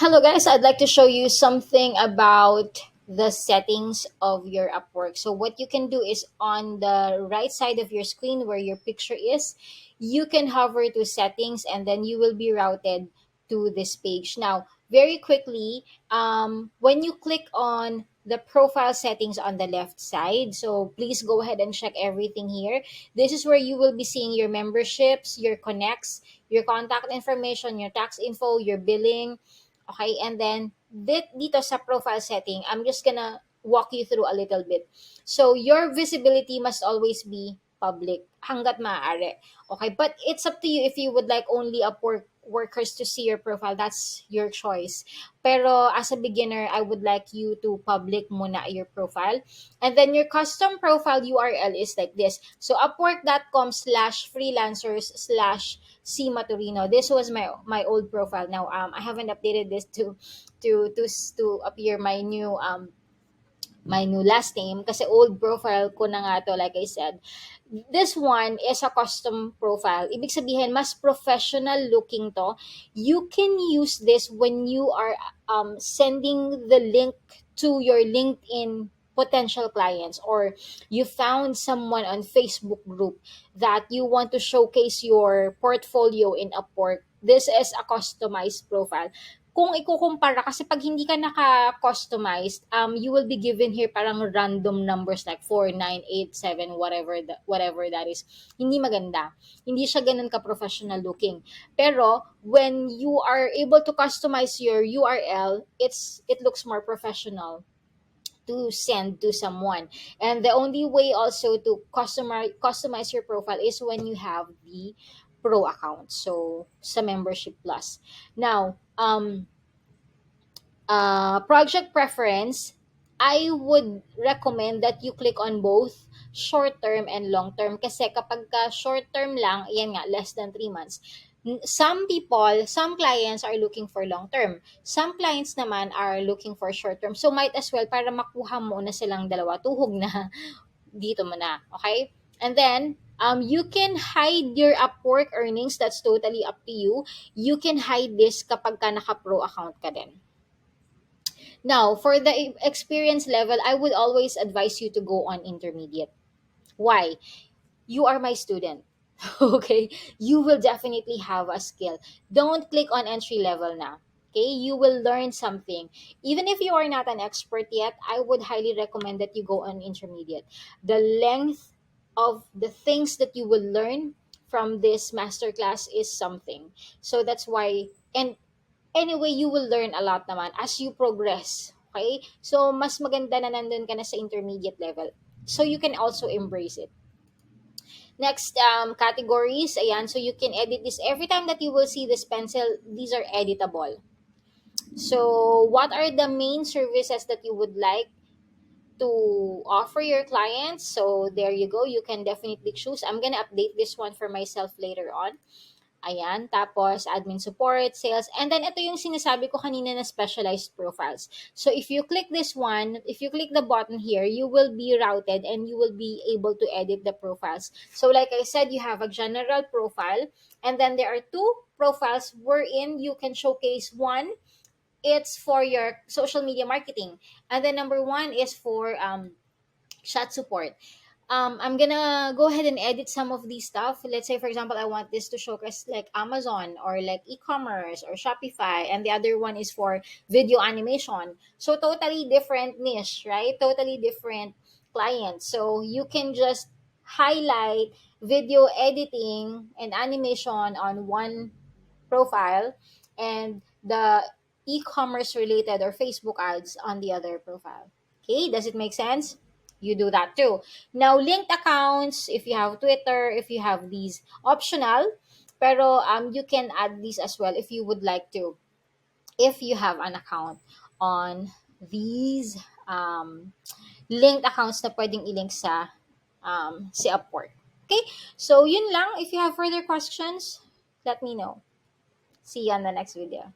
Hello guys, I'd like to show you something about the settings of your Upwork. So what you can do is on the right side of your screen where your picture is, you can hover to settings and then you will be routed to this page. Now, very quickly, when you click on the profile settings on the left side, so please go ahead and check everything here. This is where you will be seeing your memberships, your connects, your contact information, your tax info, your billing. Okay, and then dito sa profile setting, I'm just gonna walk you through a little bit. So, your visibility must always be public hanggat maaari. Okay, but it's up to you if you would like only Upwork workers to see your profile. That's your choice. Pero as a beginner, I would like you to public muna your profile. And then your custom profile URL is like this. So, upwork.com/freelancers/C Maturino. This was my old profile. Now I haven't updated this to appear my new last name kasi old profile ko na nga to, like I said. This one is a custom profile. Ibig sabihin, mas professional looking to. You can use this when you are sending the link to your LinkedIn potential clients, or you found someone on Facebook group that you want to showcase your portfolio in Upwork. This is a customized profile. Kung ikukumpara, kasi pag hindi ka naka-customized, you will be given here parang random numbers like 4987, whatever that is. Hindi maganda. Hindi siya ganun ka-professional looking. Pero when you are able to customize your URL, it looks more professional to send to someone. And the only way also to customize your profile is when you have the pro account. So sa membership plus. Now, project preference, I would recommend that you click on both short term and long term, kasi kapag ka short term lang, yan nga, less than 3 months. Some people, some clients are looking for long term. Some clients naman are looking for short term. So might as well, para makuha mo na silang dalawa, tuhog na dito mo na. Okay? And then, you can hide your Upwork earnings. That's totally up to you. You can hide this kapag ka naka-pro account ka din. Now, for the experience level, I would always advise you to go on intermediate. Why? You are my student. Okay? You will definitely have a skill. Don't click on entry level now. Okay? You will learn something. Even if you are not an expert yet, I would highly recommend that you go on intermediate. The length of the things that you will learn from this masterclass is something. So that's why, and anyway, you will learn a lot naman as you progress. Okay? So, mas maganda na nandun ka na sa intermediate level. So, you can also embrace it. Next, categories. Ayan, so you can edit this. Every time that you will see this pencil, these are editable. So, what are the main services that you would like to offer your clients? So, there you go. You can definitely choose. I'm gonna update this one for myself later on. Ayan, tapos admin support, sales, and then ito yung sinasabi ko kanina na specialized profiles. So if you click this one, if you click the button here, you will be routed and you will be able to edit the profiles. So like I said, you have a general profile, and then there are two profiles wherein you can showcase. One, it's for your social media marketing, and then number one is for chat support. I'm gonna go ahead and edit some of these stuff. Let's say, for example, I want this to showcase like Amazon or like e-commerce or Shopify, and the other one is for video animation. So totally different niche, right? Totally different clients. So you can just highlight video editing and animation on one profile, and the e-commerce related or Facebook ads on the other profile. Okay, does it make sense? You do that too. Now, linked accounts, if you have Twitter, if you have these, optional, pero you can add these as well if you would like to, if you have an account on these linked accounts na pwedeng i-link sa si Upwork. Okay? So, yun lang. If you have further questions, let me know. See you on the next video.